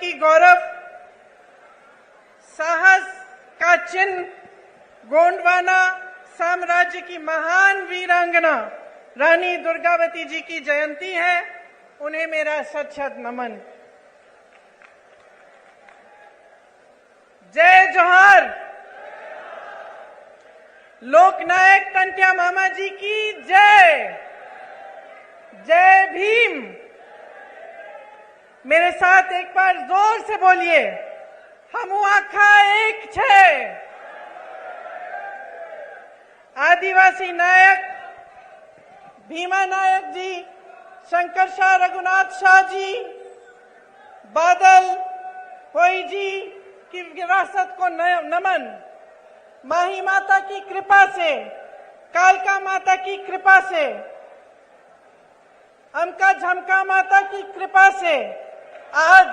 की गौरव, साहस का चिन्ह गोंडवाना साम्राज्य की महान वीरांगना रानी दुर्गावती जी की जयंती है। उन्हें मेरा सत-शत नमन। जय जोहार। लोकनायक टंट्या मामा जी की जय। जय भीम। मेरे साथ एक बार जोर से बोलिए, हमू आखा एक छे। आदिवासी नायक भीमा नायक जी, शंकर शाह रघुनाथ शाह जी, बादल होई जी की विरासत को नमन। माही माता की कृपा से, कालका माता की कृपा से, अमका झमका माता की कृपा से आज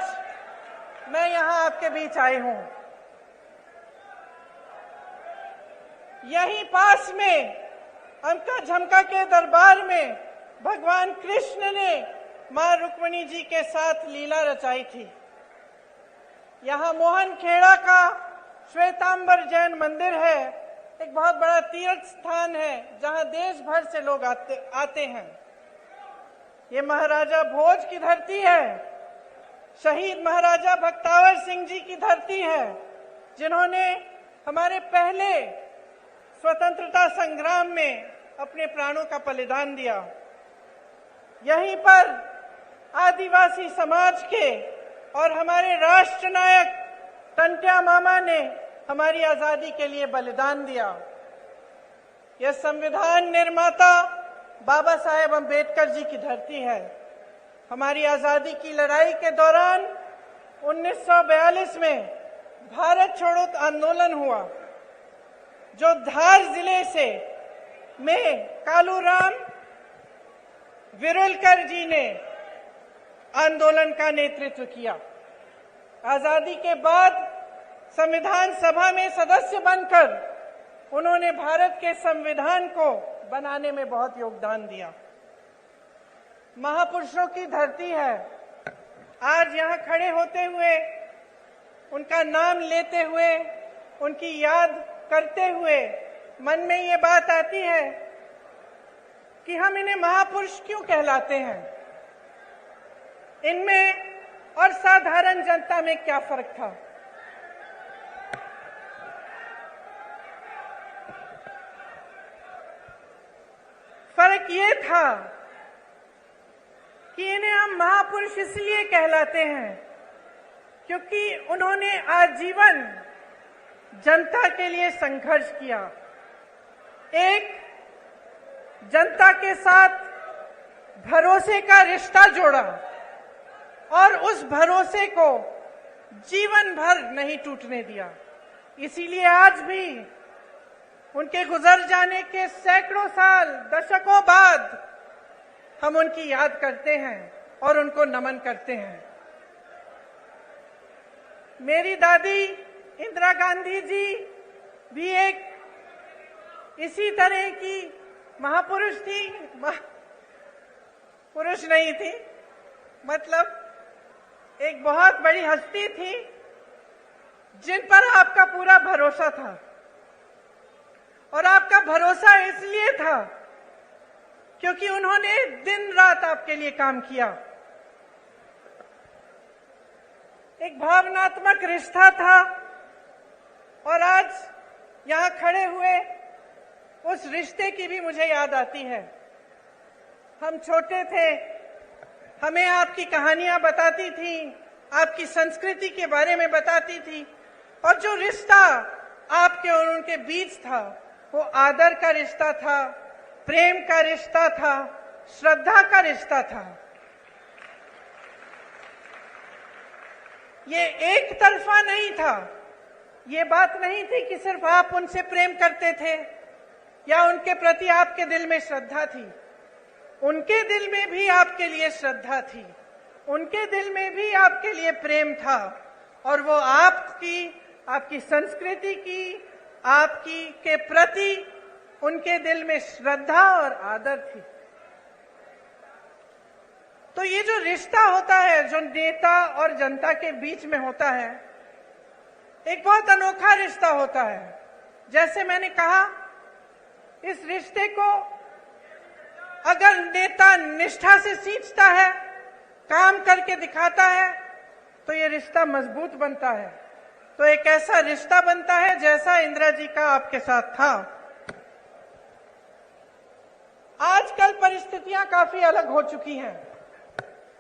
मैं यहां आपके बीच आई हूं। यहीं पास में अमका झमका के दरबार में भगवान कृष्ण ने मां रुक्मिणी जी के साथ लीला रचाई थी। यहां मोहन खेड़ा का श्वेतांबर जैन मंदिर है, एक बहुत बड़ा तीर्थ स्थान है जहां देश भर से लोग आते हैं। ये महाराजा भोज की धरती है, शहीद महाराजा बख्तावर सिंह जी की धरती है, जिन्होंने हमारे पहले स्वतंत्रता संग्राम में अपने प्राणों का बलिदान दिया। यहीं पर आदिवासी समाज के और हमारे राष्ट्र नायक टंट्या मामा ने हमारी आजादी के लिए बलिदान दिया। यह संविधान निर्माता बाबा साहेब अम्बेडकर जी की धरती है। हमारी आजादी की लड़ाई के दौरान 1942 में भारत छोड़ो आंदोलन हुआ, जो धार जिले से में कालूराम विरुलकर जी ने आंदोलन का नेतृत्व किया। आजादी के बाद संविधान सभा में सदस्य बनकर उन्होंने भारत के संविधान को बनाने में बहुत योगदान दिया। महापुरुषों की धरती है। आज यहां खड़े होते हुए, उनका नाम लेते हुए, उनकी याद करते हुए मन में ये बात आती है कि हम इन्हें महापुरुष क्यों कहलाते हैं। इनमें और साधारण जनता में क्या फर्क था? फर्क ये था कि इन्हें हम महापुरुष इसलिए कहलाते हैं क्योंकि उन्होंने आजीवन जनता के लिए संघर्ष किया। एक जनता के साथ भरोसे का रिश्ता जोड़ा और उस भरोसे को जीवन भर नहीं टूटने दिया। इसीलिए आज भी उनके गुजर जाने के सैकड़ों साल, दशकों बाद हम उनकी याद करते हैं और उनको नमन करते हैं। मेरी दादी इंदिरा गांधी जी भी एक इसी तरह की महापुरुष थी। पुरुष नहीं थी, मतलब एक बहुत बड़ी हस्ती थी जिन पर आपका पूरा भरोसा था। और आपका भरोसा इसलिए था क्योंकि उन्होंने दिन रात आपके लिए काम किया। एक भावनात्मक रिश्ता था और आज यहां खड़े हुए उस रिश्ते की भी मुझे याद आती है। हम छोटे थे, हमें आपकी कहानियां बताती थी, आपकी संस्कृति के बारे में बताती थी, और जो रिश्ता आपके और उनके बीच था वो आदर का रिश्ता था, प्रेम का रिश्ता था, श्रद्धा का रिश्ता था। ये एक तरफा नहीं था। ये बात नहीं थी कि सिर्फ आप उनसे प्रेम करते थे या उनके प्रति आपके दिल में श्रद्धा थी। उनके दिल में भी आपके लिए श्रद्धा थी, उनके दिल में भी आपके लिए प्रेम था, और वो आपकी संस्कृति की, आपकी के प्रति उनके दिल में श्रद्धा और आदर थी। तो ये जो रिश्ता होता है जो नेता और जनता के बीच में होता है, एक बहुत अनोखा रिश्ता होता है। जैसे मैंने कहा, इस रिश्ते को अगर नेता निष्ठा से सींचता है, काम करके दिखाता है, तो ये रिश्ता मजबूत बनता है। तो एक ऐसा रिश्ता बनता है जैसा इंदिरा जी का आपके साथ था। आजकल परिस्थितियां काफी अलग हो चुकी हैं।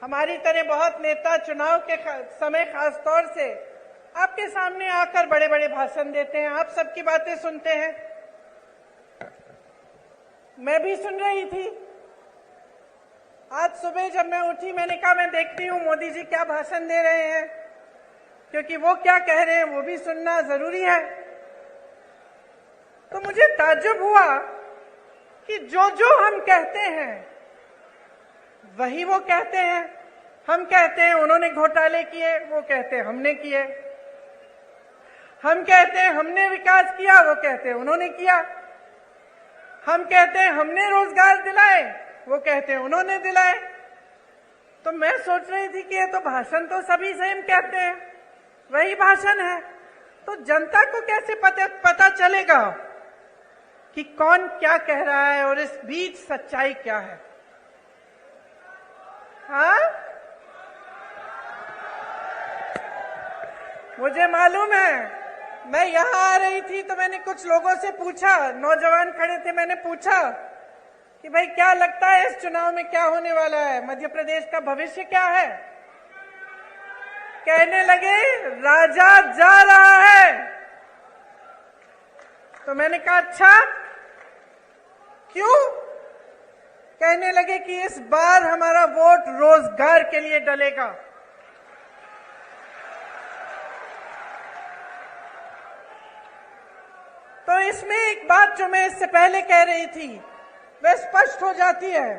हमारी तरह बहुत नेता चुनाव के समय खास तौर से आपके सामने आकर बड़े बड़े भाषण देते हैं, आप सबकी बातें सुनते हैं। मैं भी सुन रही थी। आज सुबह जब मैं उठी, मैंने कहा मैं देखती हूँ मोदी जी क्या भाषण दे रहे हैं, क्योंकि वो क्या कह रहे हैं वो भी सुनना जरूरी है। तो मुझे ताज्जुब हुआ कि जो जो हम कहते हैं वही वो कहते हैं। हम कहते हैं उन्होंने घोटाले किए, वो कहते हैं हमने किए। हम कहते हैं हमने विकास किया, वो कहते हैं उन्होंने किया। हम कहते हैं हमने रोजगार दिलाए, वो कहते हैं उन्होंने दिलाए। तो मैं सोच रही थी कि ये तो भाषण तो सभी सेम कहते हैं, वही भाषण है। तो जनता को कैसे पता चलेगा कि कौन क्या कह रहा है और इस बीच सच्चाई क्या है? हाँ, मुझे मालूम है। मैं यहां आ रही थी तो मैंने कुछ लोगों से पूछा, नौजवान खड़े थे, मैंने पूछा कि भाई क्या लगता है इस चुनाव में क्या होने वाला है, मध्य प्रदेश का भविष्य क्या है? कहने लगे राजा जा रहा है। तो मैंने कहा अच्छा क्यों? कहने लगे कि इस बार हमारा वोट रोजगार के लिए डलेगा। तो इसमें एक बात जो मैं इससे पहले कह रही थी वह स्पष्ट हो जाती है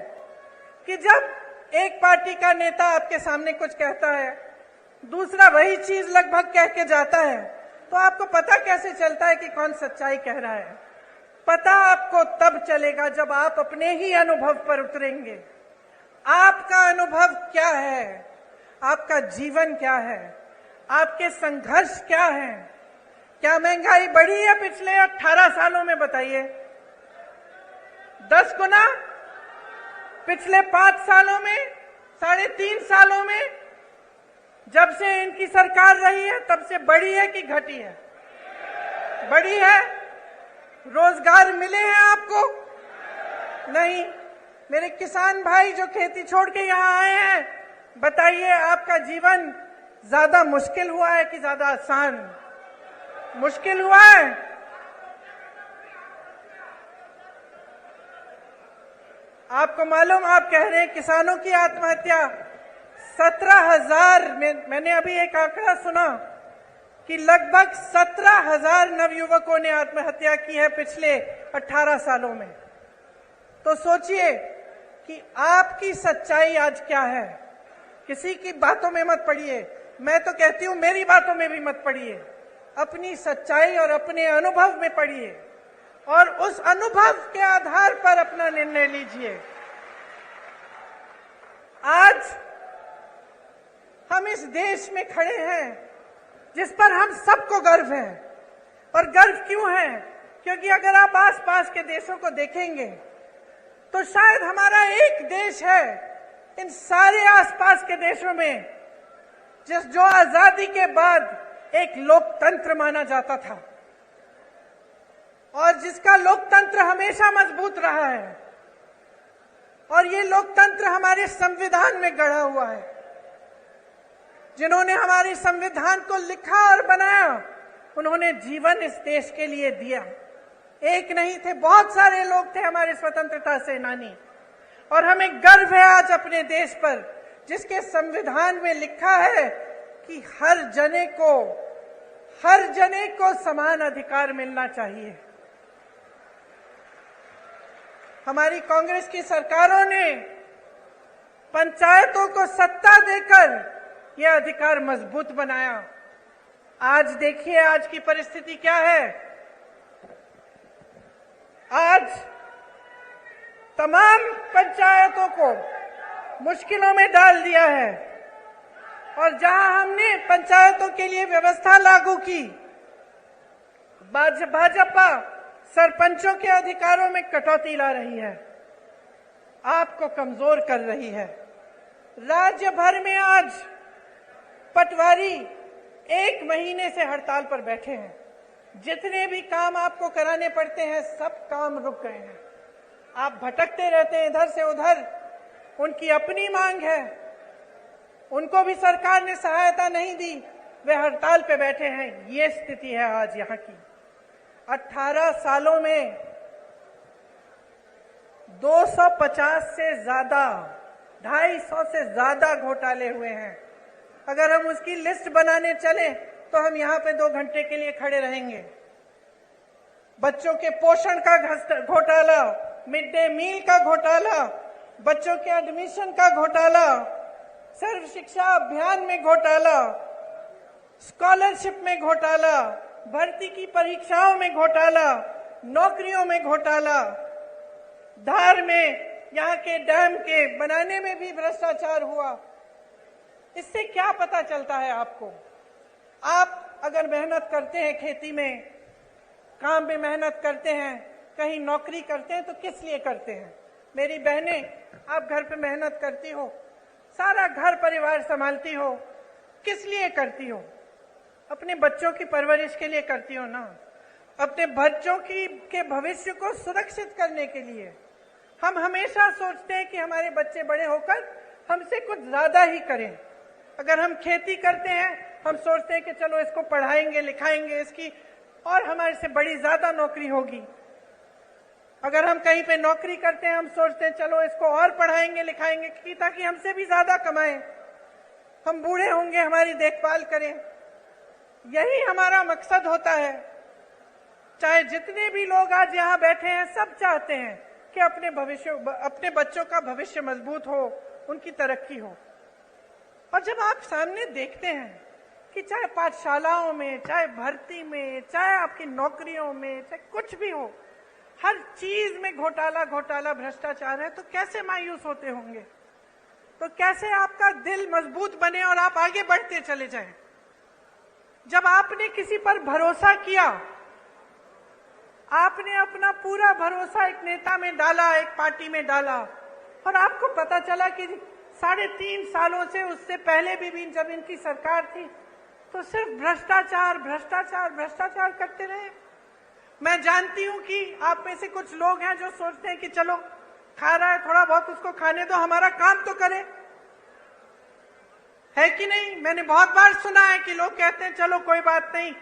कि जब एक पार्टी का नेता आपके सामने कुछ कहता है, दूसरा वही चीज लगभग कह के जाता है, तो आपको पता कैसे चलता है कि कौन सच्चाई कह रहा है? पता आपको तब चलेगा जब आप अपने ही अनुभव पर उतरेंगे। आपका अनुभव क्या है? आपका जीवन क्या है? आपके संघर्ष क्या है? क्या महंगाई बढ़ी है पिछले 18 सालों में? बताइए। 10 गुना? पिछले 5 सालों में, 3.5 सालों में, जब से इनकी सरकार रही है तब से बढ़ी है कि घटी है? बढ़ी है। रोजगार मिले हैं आपको? नहीं। मेरे किसान भाई जो खेती छोड़ के यहाँ आए हैं, बताइए आपका जीवन ज्यादा मुश्किल हुआ है कि ज्यादा आसान? मुश्किल हुआ है। आपको मालूम, आप कह रहे हैं किसानों की आत्महत्या 17,000 में, मैंने अभी एक आंकड़ा सुना कि लगभग 17,000 नवयुवकों ने आत्महत्या की है पिछले 18 सालों में। तो सोचिए कि आपकी सच्चाई आज क्या है। किसी की बातों में मत पड़िए, मैं तो कहती हूं मेरी बातों में भी मत पड़िए, अपनी सच्चाई और अपने अनुभव में पड़िए और उस अनुभव के आधार पर अपना निर्णय लीजिए। आज हम इस देश में खड़े हैं जिस पर हम सबको गर्व है। और गर्व क्यों है? क्योंकि अगर आप आसपास के देशों को देखेंगे तो शायद हमारा एक देश है इन सारे आसपास के देशों में जो आजादी के बाद एक लोकतंत्र माना जाता था और जिसका लोकतंत्र हमेशा मजबूत रहा है। और ये लोकतंत्र हमारे संविधान में गढ़ा हुआ है। जिन्होंने हमारे संविधान को लिखा और बनाया, उन्होंने जीवन इस देश के लिए दिया। एक नहीं थे, बहुत सारे लोग थे हमारे स्वतंत्रता सेनानी। और हमें गर्व है आज अपने देश पर, जिसके संविधान में लिखा है कि हर जने को समान अधिकार मिलना चाहिए। हमारी कांग्रेस की सरकारों ने पंचायतों को सत्ता देकर यह अधिकार मजबूत बनाया। आज देखिए आज की परिस्थिति क्या है। आज तमाम पंचायतों को मुश्किलों में डाल दिया है। और जहां हमने पंचायतों के लिए व्यवस्था लागू की, भाजपा सरपंचों के अधिकारों में कटौती ला रही है, आपको कमजोर कर रही है। राज्य भर में आज पटवारी 1 महीने से हड़ताल पर बैठे हैं। जितने भी काम आपको कराने पड़ते हैं, सब काम रुक गए हैं। आप भटकते रहते हैं इधर से उधर। उनकी अपनी मांग है, उनको भी सरकार ने सहायता नहीं दी, वे हड़ताल पे बैठे हैं। ये स्थिति है आज यहाँ की। 18 सालों में 250 से ज्यादा, 250 से ज्यादा घोटाले हुए हैं। अगर हम उसकी लिस्ट बनाने चले तो हम यहाँ पे 2 घंटे के लिए खड़े रहेंगे। बच्चों के पोषण का घोटाला, मिड डे मील का घोटाला, बच्चों के एडमिशन का घोटाला, सर्व शिक्षा अभियान में घोटाला, स्कॉलरशिप में घोटाला, भर्ती की परीक्षाओं में घोटाला, नौकरियों में घोटाला, धार में यहाँ के डैम के बनाने में भी भ्रष्टाचार हुआ। इससे क्या पता चलता है आपको? आप अगर मेहनत करते हैं, खेती में, काम में मेहनत करते हैं, कहीं नौकरी करते हैं, तो किस लिए करते हैं? मेरी बहनें, आप घर पे मेहनत करती हो, सारा घर परिवार संभालती हो, किस लिए करती हो? अपने बच्चों की परवरिश के लिए करती हो ना, अपने बच्चों के भविष्य को सुरक्षित करने के लिए। हम हमेशा सोचते हैं कि हमारे बच्चे बड़े होकर हमसे कुछ ज्यादा ही करें। अगर हम खेती करते हैं, हम सोचते हैं कि चलो इसको पढ़ाएंगे लिखाएंगे, इसकी और हमारे से बड़ी ज्यादा नौकरी होगी। अगर हम कहीं पे नौकरी करते हैं, हम सोचते हैं चलो इसको और पढ़ाएंगे लिखाएंगे कि ताकि हमसे भी ज्यादा कमाएं, हम बूढ़े होंगे, हमारी देखभाल करें। यही हमारा मकसद होता है। चाहे जितने भी लोग आज यहाँ बैठे हैं, सब चाहते हैं कि अपने बच्चों का भविष्य मजबूत हो, उनकी तरक्की हो। और जब आप सामने देखते हैं कि चाहे पाठशालाओं में, चाहे भर्ती में, चाहे आपकी नौकरियों में, चाहे कुछ भी हो, हर चीज में घोटाला घोटाला भ्रष्टाचार है, तो कैसे मायूस होते होंगे? तो कैसे आपका दिल मजबूत बने और आप आगे बढ़ते चले जाएं? जब आपने किसी पर भरोसा किया, आपने अपना पूरा भरोसा एक नेता में डाला, एक पार्टी में डाला, और आपको पता चला कि 3.5 सालों से, उससे पहले भी जब इनकी सरकार थी, तो सिर्फ भ्रष्टाचार भ्रष्टाचार भ्रष्टाचार करते रहे। मैं जानती हूं कि आप में से कुछ लोग हैं जो सोचते हैं कि चलो खा रहा है, थोड़ा बहुत उसको खाने दो, हमारा काम तो करे, है कि नहीं? मैंने बहुत बार सुना है कि लोग कहते हैं चलो कोई बात नहीं,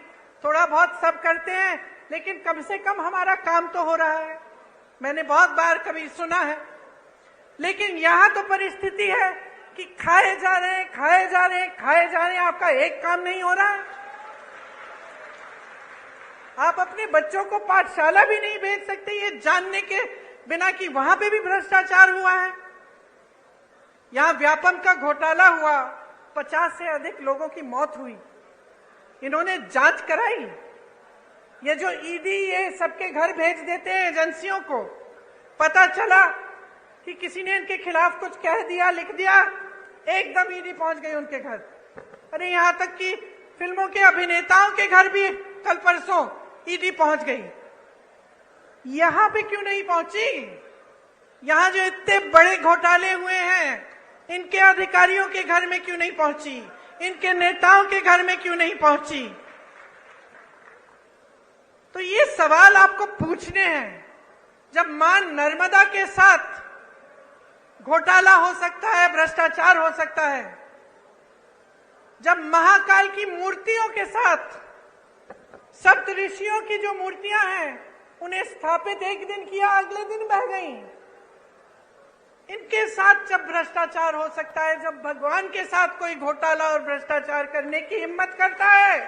थोड़ा बहुत सब करते हैं, लेकिन कम से कम हमारा काम तो हो रहा है। मैंने बहुत बार कभी सुना है। लेकिन यहां तो परिस्थिति है कि खाए जा रहे हैं, खाए जा रहे हैं, खाए जा रहे हैं, आपका एक काम नहीं हो रहा है। आप अपने बच्चों को पाठशाला भी नहीं भेज सकते, ये जानने के बिना कि वहां पे भी भ्रष्टाचार हुआ है। यहां व्यापम का घोटाला हुआ, 50 से अधिक लोगों की मौत हुई। इन्होंने जांच कराई। ये जो ईडी ये सबके घर भेज देते हैं एजेंसियों को, पता चला कि किसी ने इनके खिलाफ कुछ कह दिया, लिख दिया, एकदम ईडी पहुंच गई उनके घर। अरे यहां तक कि फिल्मों के अभिनेताओं के घर भी कल परसों ईडी पहुंच गई। यहां पे क्यों नहीं पहुंची? यहां जो इतने बड़े घोटाले हुए हैं, इनके अधिकारियों के घर में क्यों नहीं पहुंची? इनके नेताओं के घर में क्यों नहीं पहुंची? तो ये सवाल आपको पूछने हैं। जब मां नर्मदा के साथ घोटाला हो सकता है, भ्रष्टाचार हो सकता है, जब महाकाल की मूर्तियों के साथ सप्त ऋषियों की जो मूर्तियां हैं, उन्हें स्थापित एक दिन किया, अगले दिन बह गई, इनके साथ जब भ्रष्टाचार हो सकता है, जब भगवान के साथ कोई घोटाला और भ्रष्टाचार करने की हिम्मत करता है,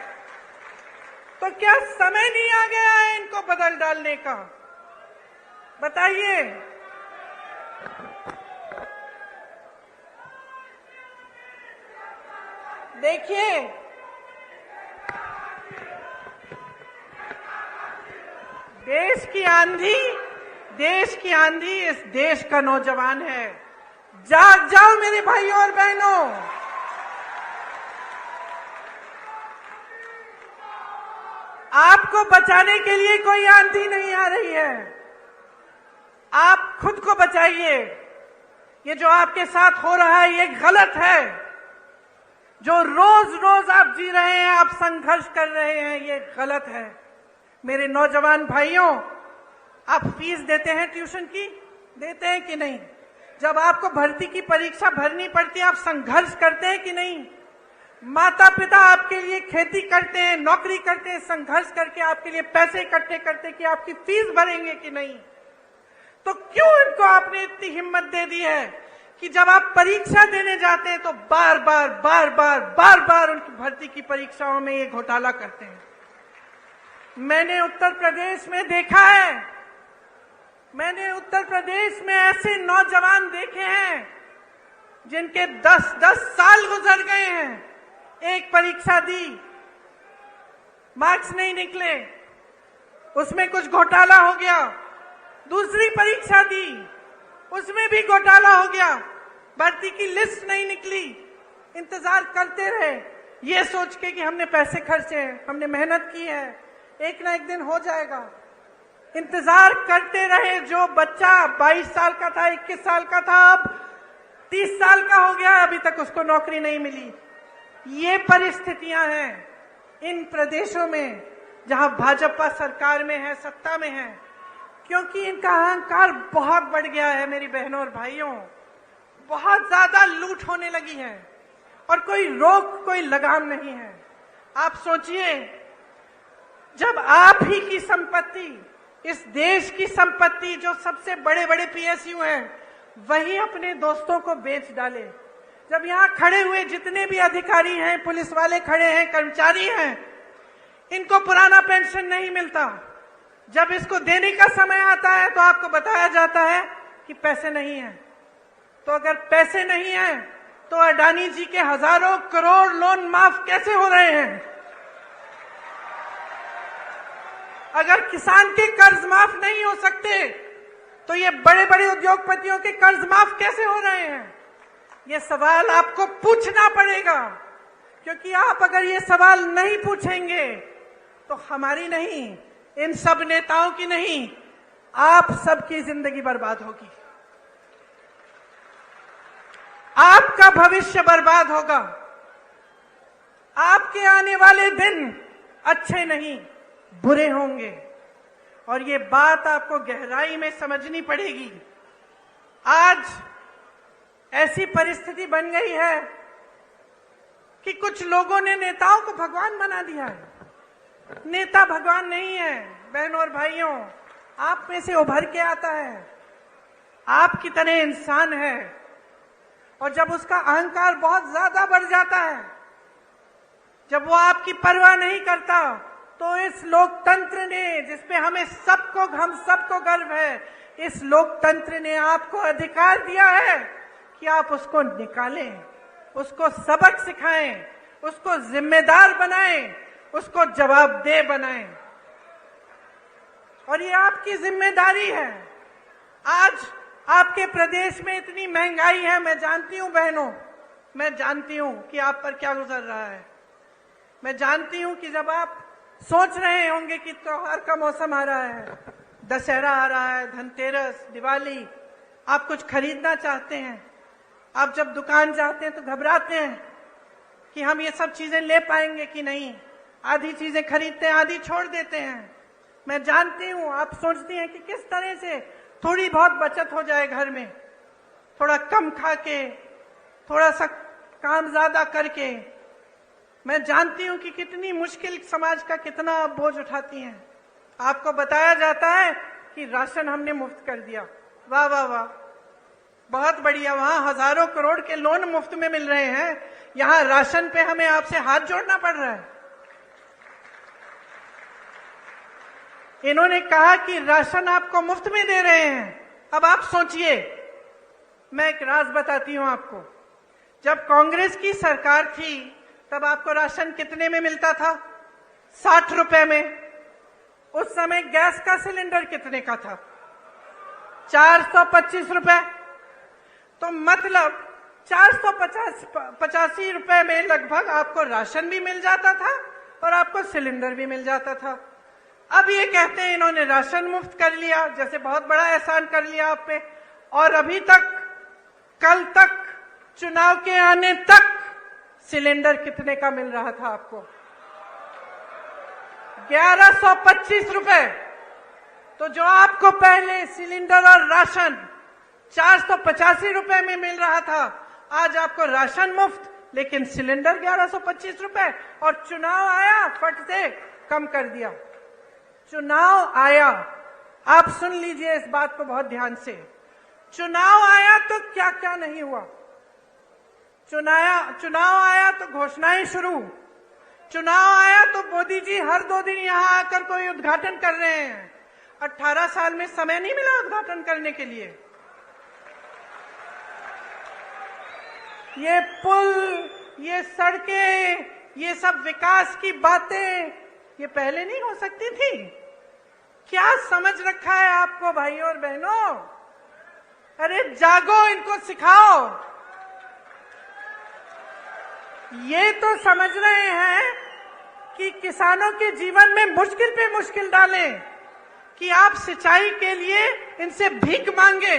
तो क्या समय नहीं आ गया है इनको बदल डालने का? बताइए। देखिए, देश की आंधी इस देश का नौजवान है। जाग जाओ मेरे भाइयों और बहनों। आपको बचाने के लिए कोई आंधी नहीं आ रही है, आप खुद को बचाइए। ये जो आपके साथ हो रहा है ये गलत है। जो रोज रोज आप जी रहे हैं, आप संघर्ष कर रहे हैं, ये गलत है। मेरे नौजवान भाइयों, आप फीस देते हैं ट्यूशन की, देते हैं कि नहीं? जब आपको भर्ती की परीक्षा भरनी पड़ती है, आप संघर्ष करते हैं कि नहीं? माता पिता आपके लिए खेती करते हैं, नौकरी करते हैं, संघर्ष करके आपके लिए पैसे इकट्ठे करते हैं कि आपकी फीस भरेंगे कि नहीं? तो क्यों इनको आपने इतनी हिम्मत दे दी है कि जब आप परीक्षा देने जाते हैं तो बार बार उनकी भर्ती की परीक्षाओं में ये घोटाला करते हैं? मैंने उत्तर प्रदेश में देखा है, मैंने उत्तर प्रदेश में ऐसे नौजवान देखे हैं जिनके 10-10 साल गुजर गए हैं। एक परीक्षा दी, मार्क्स नहीं निकले, उसमें कुछ घोटाला हो गया। दूसरी परीक्षा दी, उसमें भी घोटाला हो गया, भर्ती की लिस्ट नहीं निकली। इंतजार करते रहे ये सोच के कि हमने पैसे खर्चे हैं, हमने मेहनत की है, एक ना एक दिन हो जाएगा। इंतजार करते रहे। जो बच्चा 22 साल का था, 21 साल का था, अब 30 साल का हो गया, अभी तक उसको नौकरी नहीं मिली। ये परिस्थितियां हैं इन प्रदेशों में जहां भाजपा सरकार में है, सत्ता में है, क्योंकि इनका अहंकार बहुत बढ़ गया है। मेरी बहनों और भाइयों, बहुत ज्यादा लूट होने लगी है और कोई रोक, कोई लगाम नहीं है। आप सोचिए, जब आप ही की संपत्ति, इस देश की संपत्ति, जो सबसे बड़े बड़े पीएसयू हैं, वही अपने दोस्तों को बेच डाले। जब यहाँ खड़े हुए जितने भी अधिकारी हैं, पुलिस वाले खड़े हैं, कर्मचारी हैं, इनको पुराना पेंशन नहीं मिलता। जब इसको देने का समय आता है तो आपको बताया जाता है कि पैसे नहीं हैं। तो अगर पैसे नहीं हैं तो अडानी जी के हजारों करोड़ लोन माफ कैसे हो रहे हैं? अगर किसान के कर्ज माफ नहीं हो सकते तो ये बड़े बड़े उद्योगपतियों के कर्ज माफ कैसे हो रहे हैं? ये सवाल आपको पूछना पड़ेगा, क्योंकि आप अगर ये सवाल नहीं पूछेंगे तो हमारी नहीं, इन सब नेताओं की नहीं, आप सबकी जिंदगी बर्बाद होगी, आपका भविष्य बर्बाद होगा। आपके आने वाले दिन अच्छे नहीं, बुरे होंगे, और ये बात आपको गहराई में समझनी पड़ेगी। आज ऐसी परिस्थिति बन गई है कि कुछ लोगों ने नेताओं को भगवान बना दिया है। नेता भगवान नहीं है। बहनों और भाइयों, आप में से उभर के आता है, आपकी तरह इंसान है, और जब उसका अहंकार बहुत ज्यादा बढ़ जाता है, जब वो आपकी परवाह नहीं करता, तो इस लोकतंत्र ने, जिसपे हम सबको गर्व है, इस लोकतंत्र ने आपको अधिकार दिया है कि आप उसको निकालें, उसको सबक सिखाएं, उसको जिम्मेदार बनाएं, उसको जवाबदेह बनाएं। और ये आपकी जिम्मेदारी है। आज आपके प्रदेश में इतनी महंगाई है, मैं जानती हूं बहनों, मैं जानती हूं कि आप पर क्या गुजर रहा है। मैं जानती हूं कि जब आप सोच रहे होंगे कि त्योहार का मौसम आ रहा है, दशहरा आ रहा है, धनतेरस, दिवाली, आप कुछ खरीदना चाहते हैं, आप जब दुकान जाते हैं तो घबराते हैं कि हम ये सब चीजें ले पाएंगे कि नहीं। आधी चीजें खरीदते हैं, आधी छोड़ देते हैं। मैं जानती हूं आप सोचती हैं कि किस तरह से थोड़ी बहुत बचत हो जाए घर में, थोड़ा कम खा के, थोड़ा सा काम ज्यादा करके। मैं जानती हूं कि कितनी मुश्किल समाज का कितना आप बोझ उठाती हैं। आपको बताया जाता है कि राशन हमने मुफ्त कर दिया, वाह वाह वाह, बहुत बढ़िया। वहां हजारों करोड़ के लोन मुफ्त में मिल रहे हैं, यहां राशन पे हमें आपसे हाथ जोड़ना पड़ रहा है। इन्होंने कहा कि राशन आपको मुफ्त में दे रहे हैं। अब आप सोचिए, मैं एक राज बताती हूं आपको। जब कांग्रेस की सरकार थी तब आपको राशन कितने में मिलता था? 60 रुपए में। उस समय गैस का सिलेंडर कितने का था? 425 रुपए। तो मतलब 485 रुपए में लगभग आपको राशन भी मिल जाता था और आपको सिलेंडर भी मिल जाता था। अब ये कहते हैं इन्होंने राशन मुफ्त कर लिया, जैसे बहुत बड़ा एहसान कर लिया आप पे। और अभी तक, कल तक, चुनाव के आने तक सिलेंडर कितने का मिल रहा था आपको? 1125 रुपए। तो जो आपको पहले सिलेंडर और राशन 485 रुपए में मिल रहा था, आज आपको राशन मुफ्त लेकिन सिलेंडर 1125 रुपए। और चुनाव आया, फट से कम कर दिया। चुनाव आया, आप सुन लीजिए इस बात को बहुत ध्यान से। चुनाव आया तो क्या क्या नहीं हुआ। चुनाव आया तो घोषणाएं शुरू। चुनाव आया तो मोदी जी हर 2 दिन यहां आकर कोई उद्घाटन कर रहे हैं। 18 साल में समय नहीं मिला उद्घाटन करने के लिए। ये पुल, ये सड़कें, ये सब विकास की बातें ये पहले नहीं हो सकती थी? क्या समझ रखा है आपको भाइयों और बहनों? अरे जागो, इनको सिखाओ। ये तो समझ रहे हैं कि किसानों के जीवन में मुश्किल पे मुश्किल डालें, कि आप सिंचाई के लिए इनसे भीख मांगे।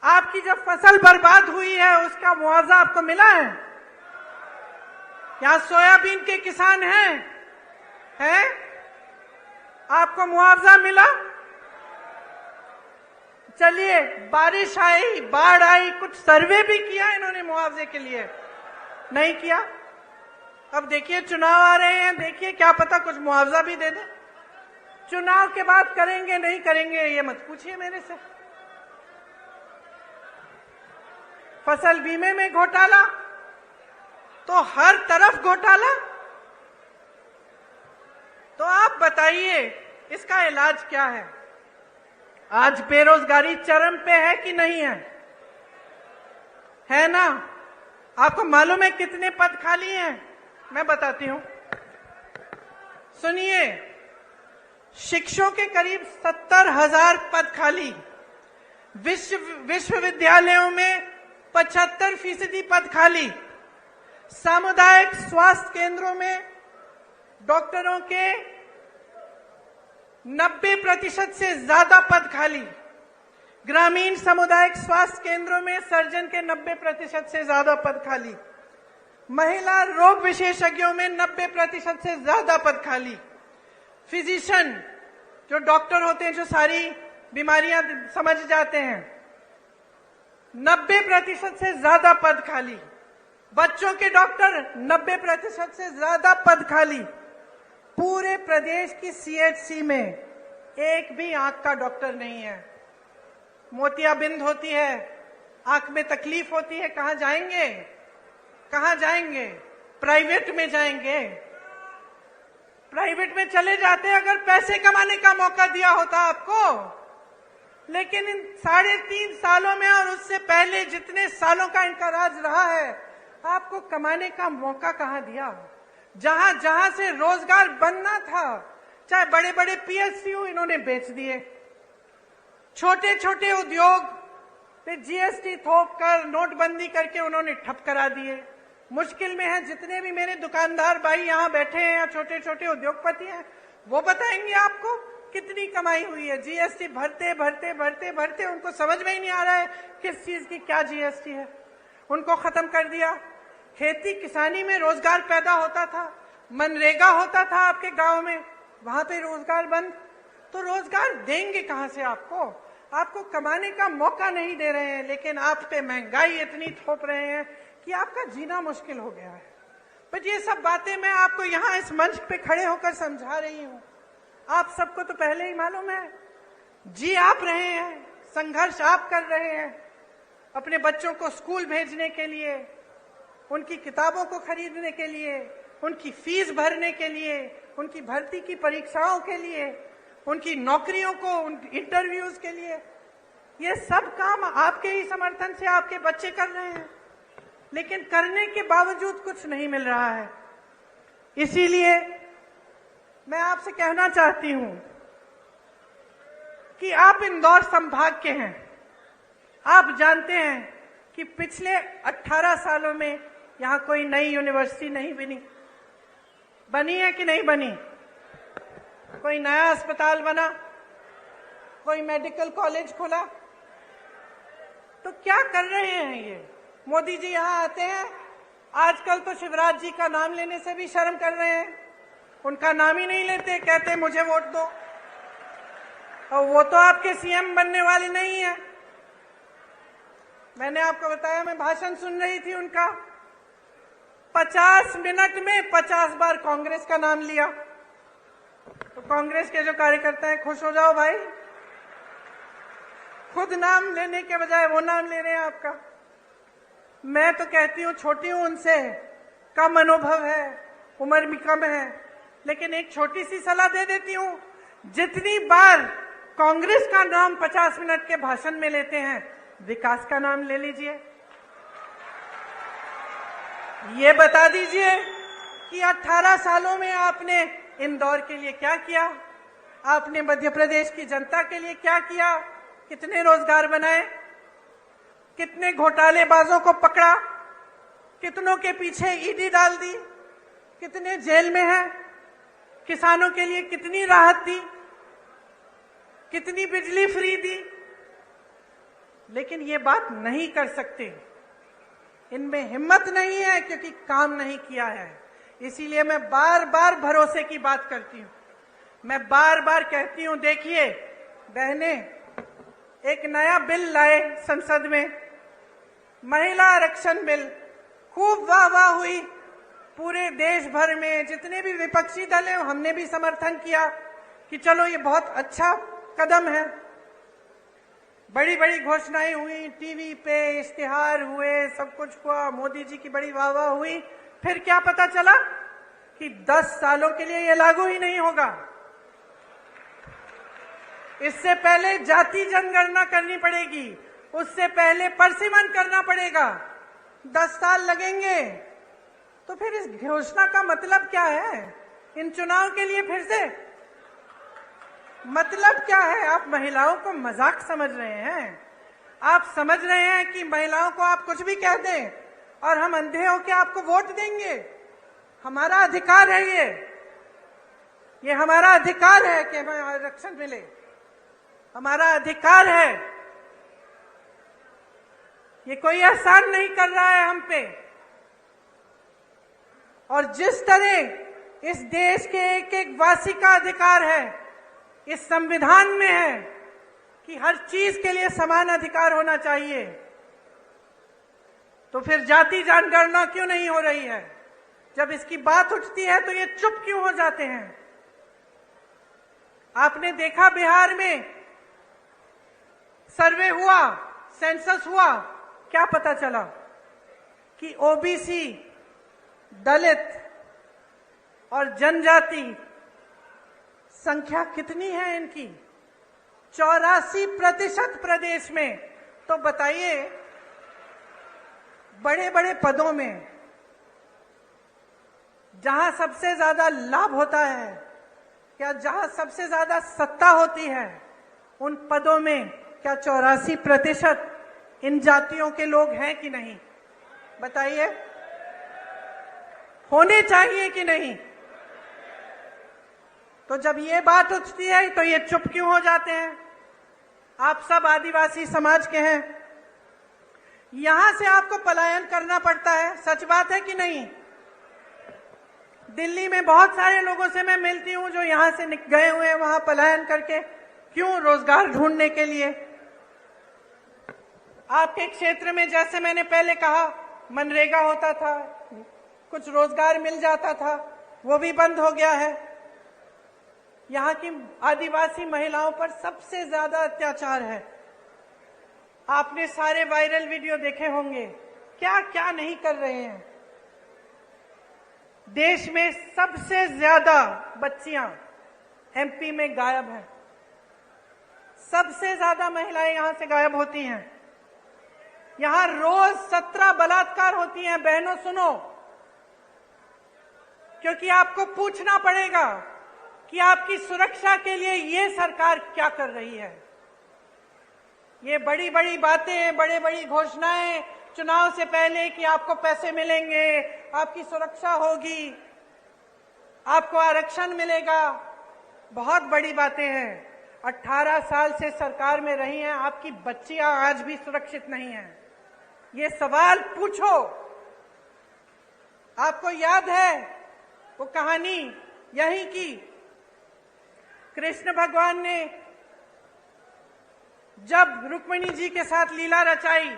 आपकी जब फसल बर्बाद हुई है उसका मुआवजा आपको मिला है? यहां सोयाबीन के किसान हैं? आपको मुआवजा मिला? चलिए, बारिश आई, बाढ़ आई, कुछ सर्वे भी किया इन्होंने मुआवजे के लिए? नहीं किया। अब देखिए चुनाव आ रहे हैं, देखिए क्या पता कुछ मुआवजा भी दे दे। चुनाव के बाद करेंगे नहीं करेंगे ये मत पूछिए मेरे से। फसल बीमे में घोटाला, तो हर तरफ घोटाला। तो आप बताइए इसका इलाज क्या है? आज बेरोजगारी चरम पे है कि नहीं है? है ना? आपको मालूम है कितने पद खाली हैं? मैं बताती हूं, सुनिए। शिक्षकों के करीब 70,000 पद खाली। विश्वविद्यालयों में 75% पद खाली। सामुदायिक स्वास्थ्य केंद्रों में डॉक्टरों के 90% से ज्यादा पद खाली। ग्रामीण सामुदायिक स्वास्थ्य केंद्रों में सर्जन के 90% से ज्यादा पद खाली। महिला रोग विशेषज्ञों में 90% से ज्यादा पद खाली। फिजिशियन, जो डॉक्टर होते हैं, जो सारी बीमारियां समझ जाते हैं, 90% से ज्यादा पद खाली। बच्चों के डॉक्टर 90% से ज्यादा पद खाली। पूरे प्रदेश की सीएचसी में एक भी आंख का डॉक्टर नहीं है। मोतियाबिंद होती है, आंख में तकलीफ होती है, कहां जाएंगे? कहां जाएंगे? प्राइवेट में जाएंगे। प्राइवेट में चले जाते अगर पैसे कमाने का मौका दिया होता आपको। लेकिन इन 3.5 सालों में और उससे पहले जितने सालों का इनका राज रहा है, आपको कमाने का मौका कहां दिया? जहां जहां से रोजगार बनना था, चाहे बड़े बड़े पीएसयू इन्होंने बेच दिए। छोटे छोटे उद्योग पे जीएसटी थोप कर, नोटबंदी करके उन्होंने ठप करा दिए। मुश्किल में है जितने भी मेरे दुकानदार भाई यहाँ बैठे हैं या छोटे छोटे उद्योगपति हैं, वो बताएंगे आपको कितनी कमाई हुई है। जीएसटी भरते भरते भरते भरते उनको समझ में ही नहीं आ रहा है किस चीज की क्या जीएसटी है। उनको खत्म कर दिया। खेती किसानी में रोजगार पैदा होता था, मनरेगा होता था आपके गांव में, वहां पे रोजगार बंद। तो रोजगार देंगे कहां से आपको? आपको कमाने का मौका नहीं दे रहे हैं, लेकिन आप पे महंगाई इतनी थोप रहे हैं कि आपका जीना मुश्किल हो गया है। पर ये सब बातें मैं आपको यहाँ इस मंच पे खड़े होकर समझा रही हूँ। आप सबको तो पहले ही मालूम है। जी आप रहे हैं, संघर्ष आप कर रहे हैं अपने बच्चों को स्कूल भेजने के लिए, उनकी किताबों को खरीदने के लिए, उनकी फीस भरने के लिए, उनकी भर्ती की परीक्षाओं के लिए, उनकी नौकरियों को, उन इंटरव्यूज के लिए। ये सब काम आपके ही समर्थन से आपके बच्चे कर रहे हैं, लेकिन करने के बावजूद कुछ नहीं मिल रहा है। इसीलिए मैं आपसे कहना चाहती हूं कि आप इंदौर संभाग के हैं, आप जानते हैं कि पिछले 18 सालों में यहां कोई नई यूनिवर्सिटी नहीं बनी है कि नहीं बनी? कोई नया अस्पताल बना? कोई मेडिकल कॉलेज खुला? तो क्या कर रहे हैं ये? मोदी जी यहां आते हैं, आजकल तो शिवराज जी का नाम लेने से भी शर्म कर रहे हैं, उनका नाम ही नहीं लेते, कहते मुझे वोट दो। और वो तो आपके सीएम बनने वाले नहीं है। मैंने आपको बताया, मैं भाषण सुन रही थी उनका, 50 मिनट में 50 बार कांग्रेस का नाम लिया। तो कांग्रेस के जो कार्यकर्ता हैं, खुश हो जाओ भाई, खुद नाम लेने के बजाय वो नाम ले रहे हैं आपका। मैं तो कहती हूँ, छोटी हूं उनसे, कम अनुभव है, उम्र भी कम है, लेकिन एक छोटी सी सलाह दे देती हूँ, जितनी बार कांग्रेस का नाम 50 मिनट के भाषण में लेते हैं, विकास का नाम ले लीजिए। ये बता दीजिए कि 18 सालों में आपने इंदौर के लिए क्या किया, आपने मध्य प्रदेश की जनता के लिए क्या किया, कितने रोजगार बनाए, कितने घोटालेबाजों को पकड़ा, कितनों के पीछे ईडी डाल दी, कितने जेल में हैं, किसानों के लिए कितनी राहत दी, कितनी बिजली फ्री दी। लेकिन ये बात नहीं कर सकते, इनमें हिम्मत नहीं है, क्योंकि काम नहीं किया है। इसीलिए मैं बार बार भरोसे की बात करती हूं, मैं बार बार कहती हूं, देखिए बहने, एक नया बिल लाए संसद में, महिला आरक्षण बिल, खूब वाह हुई पूरे देश भर में, जितने भी विपक्षी दल हैं हमने भी समर्थन किया कि चलो ये बहुत अच्छा कदम है। बड़ी बड़ी घोषणाएं हुई, टीवी पे इश्तिहार हुए, सब कुछ हुआ, मोदी जी की बड़ी वाह हुई। फिर क्या पता चला कि 10 सालों के लिए ये लागू ही नहीं होगा। इससे पहले जाति जनगणना करनी पड़ेगी, उससे पहले परसिमन करना पड़ेगा, 10 साल लगेंगे। तो फिर इस घोषणा का मतलब क्या है? इन चुनाव के लिए फिर से मतलब क्या है? आप महिलाओं को मजाक समझ रहे हैं? आप समझ रहे हैं कि महिलाओं को आप कुछ भी कह दें और हम अंधे होकर आपको वोट देंगे? हमारा अधिकार है ये हमारा अधिकार है कि हमें आरक्षण मिले, हमारा अधिकार है। ये कोई एहसान नहीं कर रहा है हम पे। और जिस तरह इस देश के एक एक वासी का अधिकार है, इस संविधान में है कि हर चीज के लिए समान अधिकार होना चाहिए, तो फिर जाति जनगणना क्यों नहीं हो रही है? जब इसकी बात उठती है तो ये चुप क्यों हो जाते हैं? आपने देखा बिहार में सर्वे हुआ, सेंसस हुआ, क्या पता चला कि ओबीसी, दलित और जनजाति संख्या कितनी है इनकी? 84% प्रदेश में। तो बताइए, बड़े बड़े पदों में जहां सबसे ज्यादा लाभ होता है या जहां सबसे ज्यादा सत्ता होती है, उन पदों में क्या 84% इन जातियों के लोग हैं कि नहीं? बताइए, होने चाहिए कि नहीं? तो जब ये बात उठती है तो ये चुप क्यों हो जाते हैं? आप सब आदिवासी समाज के हैं, यहां से आपको पलायन करना पड़ता है, सच बात है कि नहीं? दिल्ली में बहुत सारे लोगों से मैं मिलती हूं जो यहां से गए हुए हैं वहां पलायन करके, क्यों? रोजगार ढूंढने के लिए। आपके क्षेत्र में जैसे मैंने पहले कहा, मनरेगा होता था, कुछ रोजगार मिल जाता था, वो भी बंद हो गया है। यहाँ की आदिवासी महिलाओं पर सबसे ज्यादा अत्याचार है। आपने सारे वायरल वीडियो देखे होंगे, क्या क्या नहीं कर रहे हैं। देश में सबसे ज्यादा बच्चियां एमपी में गायब हैं, सबसे ज्यादा महिलाएं यहां से गायब होती हैं। यहां रोज 17 बलात्कार होती हैं। बहनों सुनो, क्योंकि आपको पूछना पड़ेगा कि आपकी सुरक्षा के लिए ये सरकार क्या कर रही है। ये बड़ी बड़ी बातें, बड़े बड़ी घोषणाएं चुनाव से पहले कि आपको पैसे मिलेंगे, आपकी सुरक्षा होगी, आपको आरक्षण मिलेगा, बहुत बड़ी बातें हैं। 18 साल से सरकार में रही हैं, आपकी बच्चियां आज भी सुरक्षित नहीं हैं। ये सवाल पूछो। आपको याद है वो कहानी यही की कृष्ण भगवान ने जब रुक्मिणी जी के साथ लीला रचाई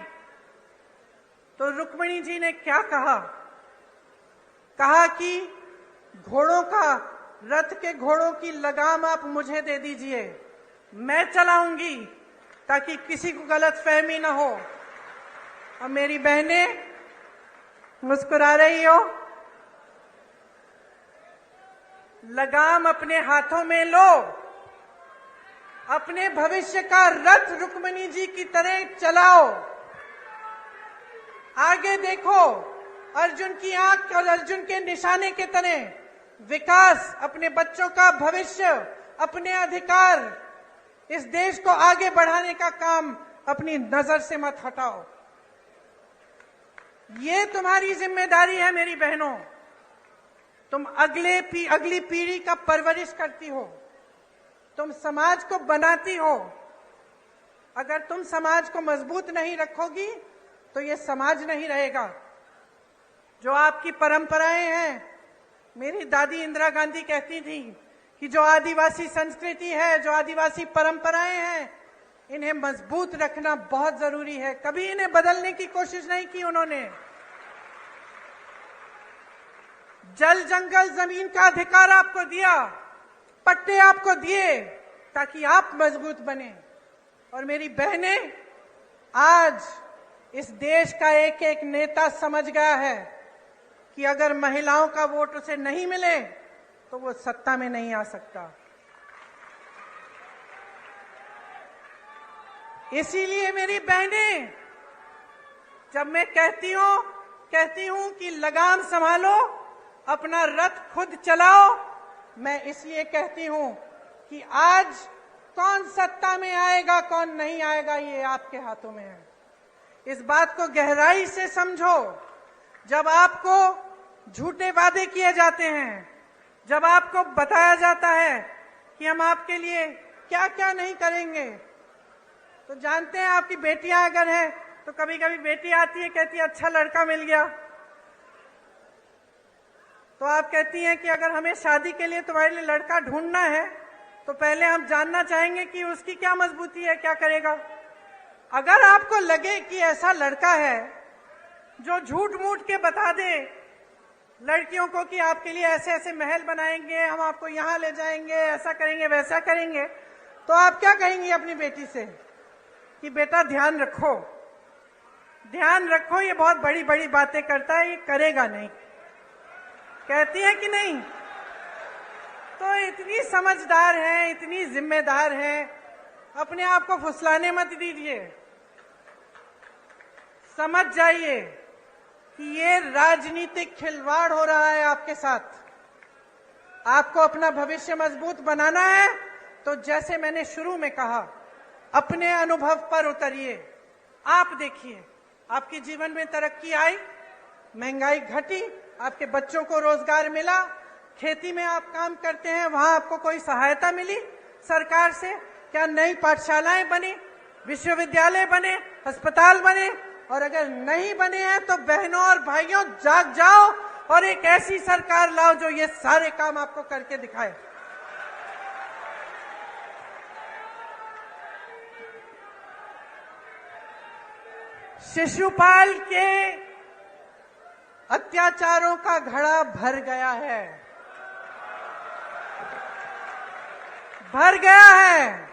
तो रुक्मिणी जी ने क्या कहा? कहा कि घोड़ों का, रथ के घोड़ों की लगाम आप मुझे दे दीजिए, मैं चलाऊंगी ताकि किसी को गलतफहमी ना हो। और मेरी बहनें मुस्कुरा रही हो, लगाम अपने हाथों में लो, अपने भविष्य का रथ रुक्मिणी जी की तरह चलाओ। आगे देखो, अर्जुन की आंख और अर्जुन के निशाने के तरह विकास, अपने बच्चों का भविष्य, अपने अधिकार, इस देश को आगे बढ़ाने का काम अपनी नजर से मत हटाओ। ये तुम्हारी जिम्मेदारी है मेरी बहनों। तुम अगली पीढ़ी का परवरिश करती हो, तुम समाज को बनाती हो। अगर तुम समाज को मजबूत नहीं रखोगी तो ये समाज नहीं रहेगा। जो आपकी परंपराएं हैं, मेरी दादी इंदिरा गांधी कहती थी कि जो आदिवासी संस्कृति है, जो आदिवासी परंपराएं हैं, इन्हें मजबूत रखना बहुत जरूरी है। कभी इन्हें बदलने की कोशिश नहीं की उन्होंने। जल, जंगल, जमीन का अधिकार आपको दिया, पट्टे आपको दिए ताकि आप मजबूत बने। और मेरी बहनें, आज इस देश का एक एक नेता समझ गया है कि अगर महिलाओं का वोट उसे नहीं मिले तो वो सत्ता में नहीं आ सकता। इसीलिए मेरी बहनें, जब मैं कहती हूं कि लगाम संभालो, अपना रथ खुद चलाओ, मैं इसलिए कहती हूं कि आज कौन सत्ता में आएगा, कौन नहीं आएगा, ये आपके हाथों में है। इस बात को गहराई से समझो। जब आपको झूठे वादे किए जाते हैं, जब आपको बताया जाता है कि हम आपके लिए क्या क्या नहीं करेंगे, तो जानते हैं आपकी बेटियां अगर हैं तो कभी कभी बेटी आती है, कहती है अच्छा लड़का मिल गया, तो आप कहती हैं कि अगर हमें शादी के लिए तुम्हारे लिए लड़का ढूंढना है तो पहले हम जानना चाहेंगे कि उसकी क्या मजबूती है, क्या करेगा। अगर आपको लगे कि ऐसा लड़का है जो झूठ मूठ के बता दे लड़कियों को कि आपके लिए ऐसे ऐसे महल बनाएंगे, हम आपको यहाँ ले जाएंगे, ऐसा करेंगे, वैसा करेंगे, तो आप क्या कहेंगी अपनी बेटी से कि बेटा ध्यान रखो, ध्यान रखो, ये बहुत बड़ी बड़ी बातें करता है, ये करेगा नहीं। कहती है कि नहीं? तो इतनी समझदार है, इतनी जिम्मेदार है, अपने आप को फुसलाने मत दीजिए। समझ जाइए कि ये राजनीतिक खिलवाड़ हो रहा है आपके साथ। आपको अपना भविष्य मजबूत बनाना है तो जैसे मैंने शुरू में कहा, अपने अनुभव पर उतरिए। आप देखिए, आपके जीवन में तरक्की आई, महंगाई घटी, आपके बच्चों को रोजगार मिला, खेती में आप काम करते हैं, वहां आपको कोई सहायता मिली सरकार से? क्या नई पाठशालाएं बनी, विश्वविद्यालय बने, अस्पताल बने? और अगर नहीं बने हैं तो बहनों और भाइयों, जाग जाओ और एक ऐसी सरकार लाओ जो ये सारे काम आपको करके दिखाए। शिशुपाल के अत्याचारों का घड़ा भर गया है, भर गया है।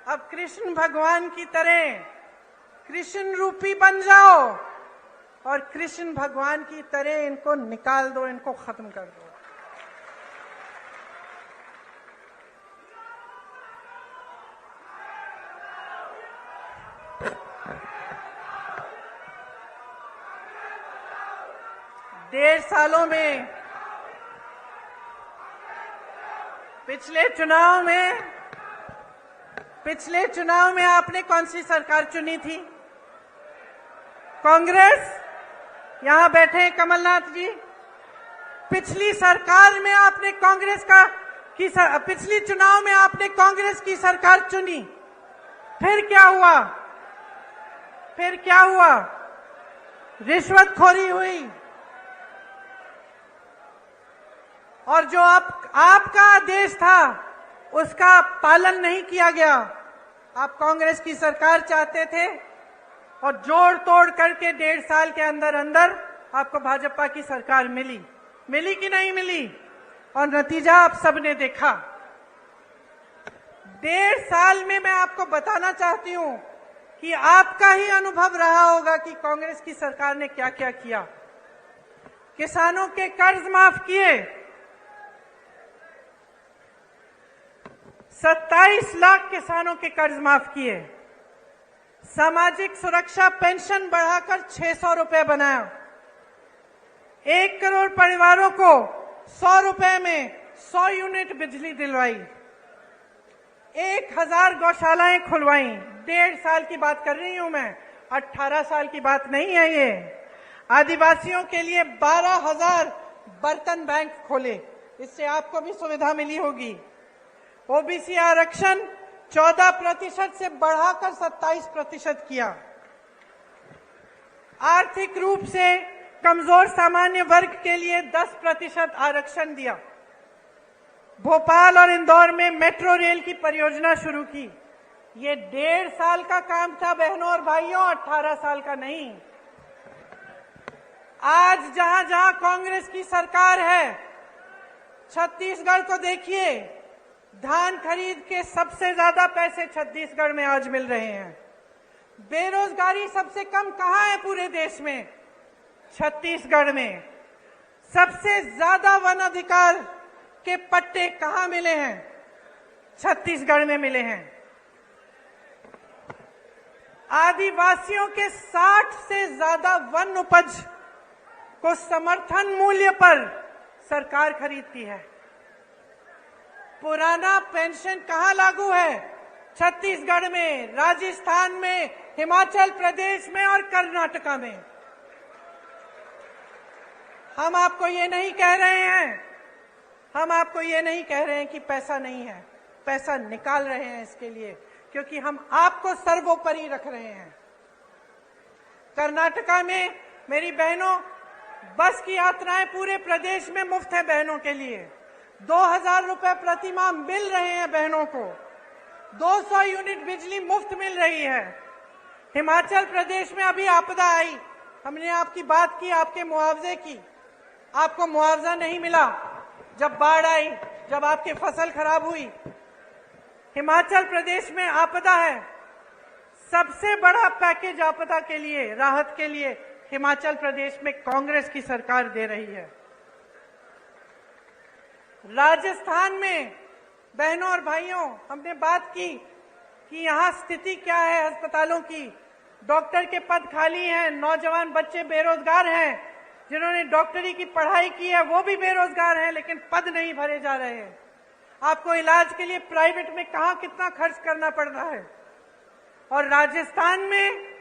अब कृष्ण भगवान की तरह कृष्ण रूपी बन जाओ और कृष्ण भगवान की तरह इनको निकाल दो, इनको खत्म कर दो। डेढ़ सालों में, पिछले चुनाव में पिछले चुनाव में आपने कौन सी सरकार चुनी थी? कांग्रेस। यहां बैठे हैं कमलनाथ जी। पिछली सरकार में आपने पिछली चुनाव में आपने कांग्रेस की सरकार चुनी। फिर क्या हुआ? रिश्वतखोरी हुई और जो आपका आदेश था उसका पालन नहीं किया गया। आप कांग्रेस की सरकार चाहते थे और जोड़ तोड़ करके 1.5 साल के अंदर आपको भाजपा की सरकार मिली कि नहीं मिली? और नतीजा आप सबने देखा। 1.5 साल में मैं आपको बताना चाहती हूं कि आपका ही अनुभव रहा होगा कि कांग्रेस की सरकार ने क्या क्या किया। किसानों के कर्ज माफ किए, 27 लाख किसानों के कर्ज माफ किए, सामाजिक सुरक्षा पेंशन बढ़ाकर 600 रुपए बनाया, 1 करोड़ परिवारों को 100 रुपए में 100 यूनिट बिजली दिलवाई, 1000 गौशालाएं खुलवाई। 1.5 साल की बात कर रही हूं मैं, 18 साल की बात नहीं है ये। आदिवासियों के लिए 12,000 बर्तन बैंक खोले, इससे आपको भी सुविधा मिली होगी। ओबीसी आरक्षण 14% से बढ़ाकर 27% किया। आर्थिक रूप से कमजोर सामान्य वर्ग के लिए 10% आरक्षण दिया। भोपाल और इंदौर में मेट्रो रेल की परियोजना शुरू की। ये 1.5 साल का काम था बहनों और भाइयों, 18 साल का नहीं। आज जहां जहां कांग्रेस की सरकार है, छत्तीसगढ़ को देखिए, धान खरीद के सबसे ज्यादा पैसे छत्तीसगढ़ में आज मिल रहे हैं। बेरोजगारी सबसे कम कहां है पूरे देश में? छत्तीसगढ़ में। सबसे ज्यादा वन अधिकार के पट्टे कहां मिले हैं? छत्तीसगढ़ में मिले हैं। आदिवासियों के 60 से ज्यादा वन उपज को समर्थन मूल्य पर सरकार खरीदती है। पुराना पेंशन कहां लागू है? छत्तीसगढ़ में, राजस्थान में, हिमाचल प्रदेश में और कर्नाटका में। हम आपको ये नहीं कह रहे हैं कि पैसा नहीं है, पैसा निकाल रहे हैं इसके लिए, क्योंकि हम आपको सर्वोपरि रख रहे हैं। कर्नाटका में मेरी बहनों, बस की यात्राएं पूरे प्रदेश में मुफ्त है बहनों के लिए। 2000 रुपए प्रति माह मिल रहे हैं बहनों को। 200 यूनिट बिजली मुफ्त मिल रही है। हिमाचल प्रदेश में अभी आपदा आई, हमने आपकी बात की, आपके मुआवजे की, आपको मुआवजा नहीं मिला। जब बाढ़ आई, जब आपकी फसल खराब हुई, हिमाचल प्रदेश में आपदा है। सबसे बड़ा पैकेज आपदा के लिए, राहत के लिए हिमाचल प्रदेश में कांग्रेस की सरकार दे रही है। राजस्थान में बहनों और भाइयों, हमने बात की कि यहां स्थिति क्या है अस्पतालों की। डॉक्टर के पद खाली हैं, नौजवान बच्चे बेरोजगार हैं, जिन्होंने डॉक्टरी की पढ़ाई की है वो भी बेरोजगार हैं, लेकिन पद नहीं भरे जा रहे हैं। आपको इलाज के लिए प्राइवेट में कहां कितना खर्च करना पड़ रहा है। और राजस्थान में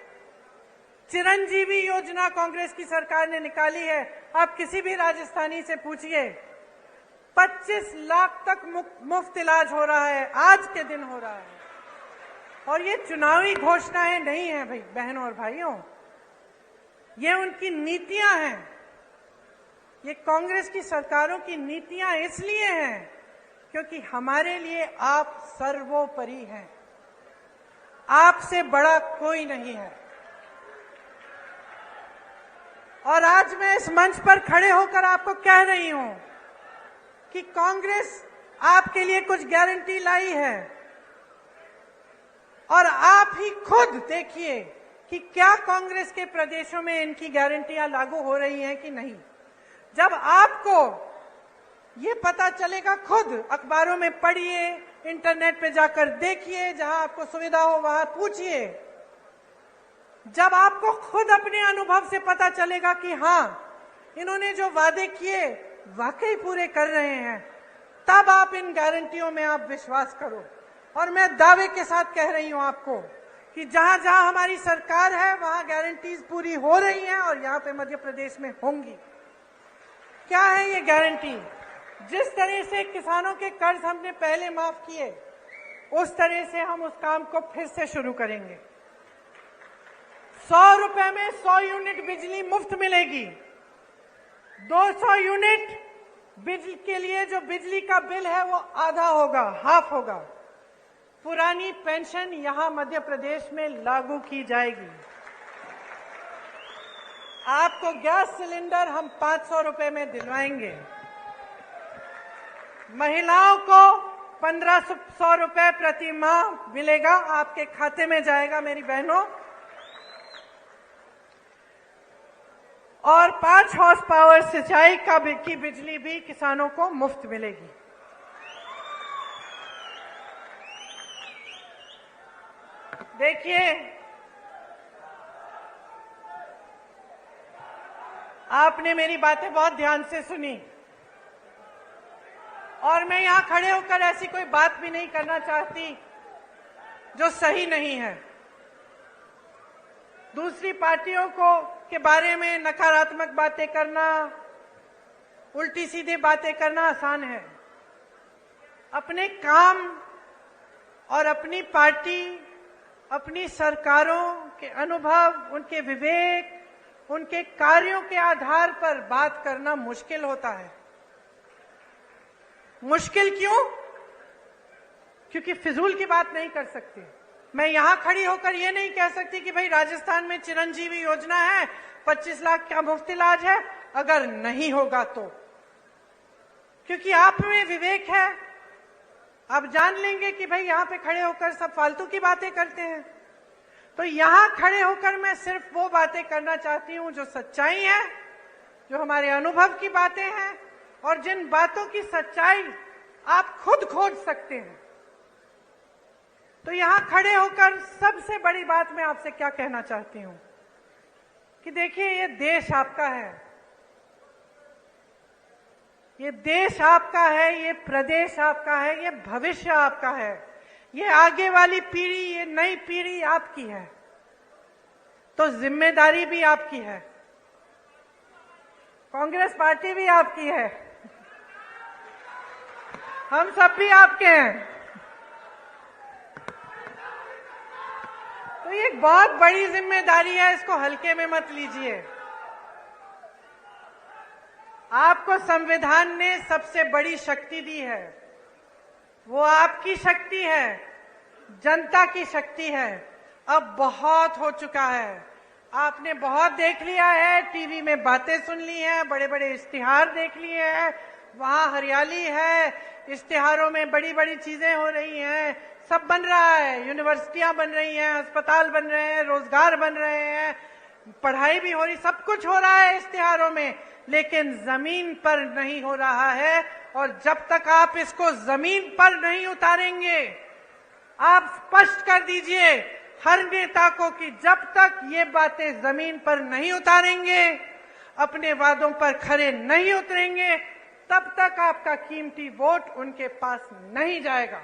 चिरंजीवी योजना कांग्रेस की सरकार ने निकाली है। आप किसी भी राजस्थानी से पूछिए, 25 लाख तक मुफ्त इलाज हो रहा है, आज के दिन हो रहा है। और ये चुनावी घोषणाएं नहीं है भाई बहनों और भाइयों, ये उनकी नीतियां हैं। ये कांग्रेस की सरकारों की नीतियां इसलिए हैं क्योंकि हमारे लिए आप सर्वोपरि हैं, आपसे बड़ा कोई नहीं है। और आज मैं इस मंच पर खड़े होकर आपको कह रही हूं कि कांग्रेस आपके लिए कुछ गारंटी लाई है, और आप ही खुद देखिए कि क्या कांग्रेस के प्रदेशों में इनकी गारंटियां लागू हो रही हैं कि नहीं। जब आपको ये पता चलेगा, खुद अखबारों में पढ़िए, इंटरनेट पे जाकर देखिए, जहां आपको सुविधा हो वहां पूछिए। जब आपको खुद अपने अनुभव से पता चलेगा कि हां, इन्होंने जो वादे किए वाकई पूरे कर रहे हैं, तब आप इन गारंटियों में आप विश्वास करो और मैं दावे के साथ कह रही हूं आपको कि जहां जहां हमारी सरकार है वहां गारंटीज पूरी हो रही हैं और यहां पे मध्य प्रदेश में होंगी। क्या है ये गारंटी? जिस तरह से किसानों के कर्ज हमने पहले माफ किए, उस तरह से हम उस काम को फिर से शुरू करेंगे। 100 रुपए में 100 यूनिट बिजली मुफ्त मिलेगी। 200 यूनिट बिजली के लिए जो बिजली का बिल है वो आधा होगा, हाफ होगा। पुरानी पेंशन यहां मध्य प्रदेश में लागू की जाएगी। आपको गैस सिलेंडर हम 500 रुपए में दिलवाएंगे। महिलाओं को 1500 रुपए प्रति माह मिलेगा, आपके खाते में जाएगा मेरी बहनों। और 5 हॉर्स पावर सिंचाई की बिजली भी किसानों को मुफ्त मिलेगी। देखिए, आपने मेरी बातें बहुत ध्यान से सुनी और मैं यहां खड़े होकर ऐसी कोई बात भी नहीं करना चाहती जो सही नहीं है। दूसरी पार्टियों के बारे में नकारात्मक बातें करना, उल्टी सीधी बातें करना आसान है। अपने काम और अपनी पार्टी, अपनी सरकारों के अनुभव, उनके विवेक, उनके कार्यों के आधार पर बात करना मुश्किल होता है। मुश्किल क्यों? क्योंकि फिजूल की बात नहीं कर सकती। मैं यहां खड़ी होकर ये नहीं कह सकती कि भाई राजस्थान में चिरंजीवी योजना है, 25 लाख का मुफ्त इलाज है, अगर नहीं होगा तो। क्योंकि आप में विवेक है, आप जान लेंगे कि भाई यहां पे खड़े होकर सब फालतू की बातें करते हैं। तो यहां खड़े होकर मैं सिर्फ वो बातें करना चाहती हूं जो सच्चाई है, जो हमारे अनुभव की बातें हैं और जिन बातों की सच्चाई आप खुद खोज सकते हैं। तो यहां खड़े होकर सबसे बड़ी बात मैं आपसे क्या कहना चाहती हूं कि देखिए, ये देश आपका है, ये देश आपका है, ये प्रदेश आपका है, ये भविष्य आपका है, ये आगे वाली पीढ़ी, ये नई पीढ़ी आपकी है। तो जिम्मेदारी भी आपकी है, कांग्रेस पार्टी भी आपकी है, हम सब भी आपके हैं। तो ये एक बहुत बड़ी जिम्मेदारी है, इसको हल्के में मत लीजिए। आपको संविधान ने सबसे बड़ी शक्ति दी है, वो आपकी शक्ति है, जनता की शक्ति है। अब बहुत हो चुका है, आपने बहुत देख लिया है, टीवी में बातें सुन ली हैं, बड़े बड़े इश्तिहार देख लिए हैं, वहां हरियाली है, इश्तिहारों में बड़ी बड़ी चीजें हो रही हैं, सब बन रहा है, यूनिवर्सिटियां बन रही हैं, अस्पताल बन रहे हैं, रोजगार बन रहे हैं, पढ़ाई भी हो रही, सब कुछ हो रहा है इश्तिहारों में, लेकिन जमीन पर नहीं हो रहा है। और जब तक आप इसको जमीन पर नहीं उतारेंगे, आप स्पष्ट कर दीजिए हर नेता को कि जब तक ये बातें जमीन पर नहीं उतारेंगे, अपने वादों पर खरे नहीं उतरेंगे, तब तक आपका कीमती वोट उनके पास नहीं जाएगा।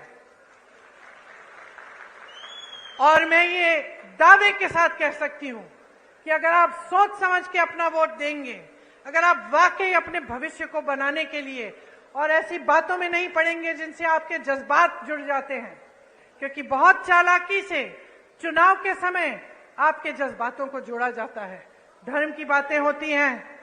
और मैं ये दावे के साथ कह सकती हूं कि अगर आप सोच समझ के अपना वोट देंगे, अगर आप वाकई अपने भविष्य को बनाने के लिए और ऐसी बातों में नहीं पड़ेंगे जिनसे आपके जज्बात जुड़ जाते हैं, क्योंकि बहुत चालाकी से चुनाव के समय आपके जज्बातों को जोड़ा जाता है। धर्म की बातें होती हैं,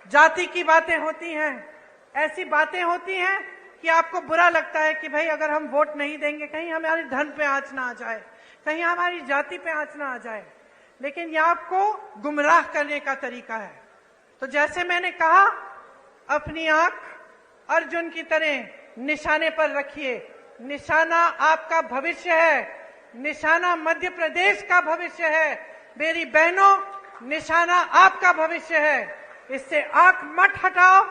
जाति की बातें होती हैं, ऐसी बातें होती हैं कि आपको बुरा लगता है कि भाई अगर हम वोट नहीं देंगे कहीं हमारे धर्म पे आंच ना आ जाए, कहीं हमारी जाति पे आंच ना आ जाए। लेकिन यह आपको गुमराह करने का तरीका है। तो जैसे मैंने कहा, अपनी आंख अर्जुन की तरह निशाने पर रखिए। निशाना आपका भविष्य है, निशाना मध्य प्रदेश का भविष्य है। मेरी बहनों, निशाना आपका भविष्य है, इससे आंख मत हटाओ।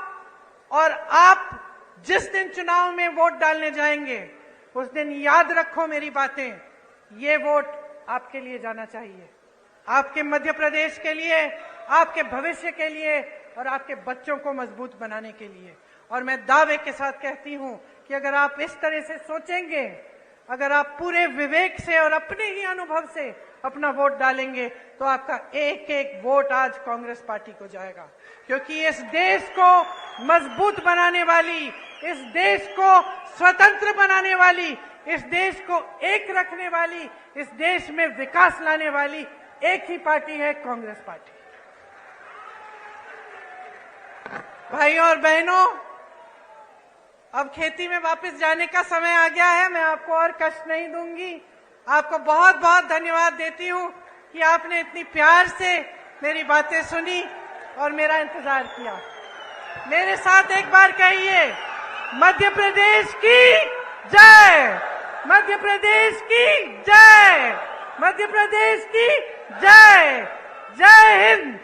और आप जिस दिन चुनाव में वोट डालने जाएंगे, उस दिन याद रखो मेरी बातें, ये वोट आपके लिए जाना चाहिए, आपके मध्य प्रदेश के लिए, आपके भविष्य के लिए और आपके बच्चों को मजबूत बनाने के लिए। और मैं दावे के साथ कहती हूं कि अगर आप इस तरह से सोचेंगे, अगर आप पूरे विवेक से और अपने ही अनुभव से अपना वोट डालेंगे तो आपका एक एक वोट आज कांग्रेस पार्टी को जाएगा, क्योंकि इस देश को मजबूत बनाने वाली, इस देश को स्वतंत्र बनाने वाली, इस देश को एक रखने वाली, इस देश में विकास लाने वाली एक ही पार्टी है, कांग्रेस पार्टी। भाइयों और बहनों, अब खेती में वापस जाने का समय आ गया है। मैं आपको और कष्ट नहीं दूंगी। आपको बहुत बहुत धन्यवाद देती हूं कि आपने इतनी प्यार से मेरी बातें सुनी और मेरा इंतजार किया। मेरे साथ एक बार कहिए, मध्य प्रदेश की जय, मध्य प्रदेश की जय, मध्य प्रदेश की जय। जय हिंद।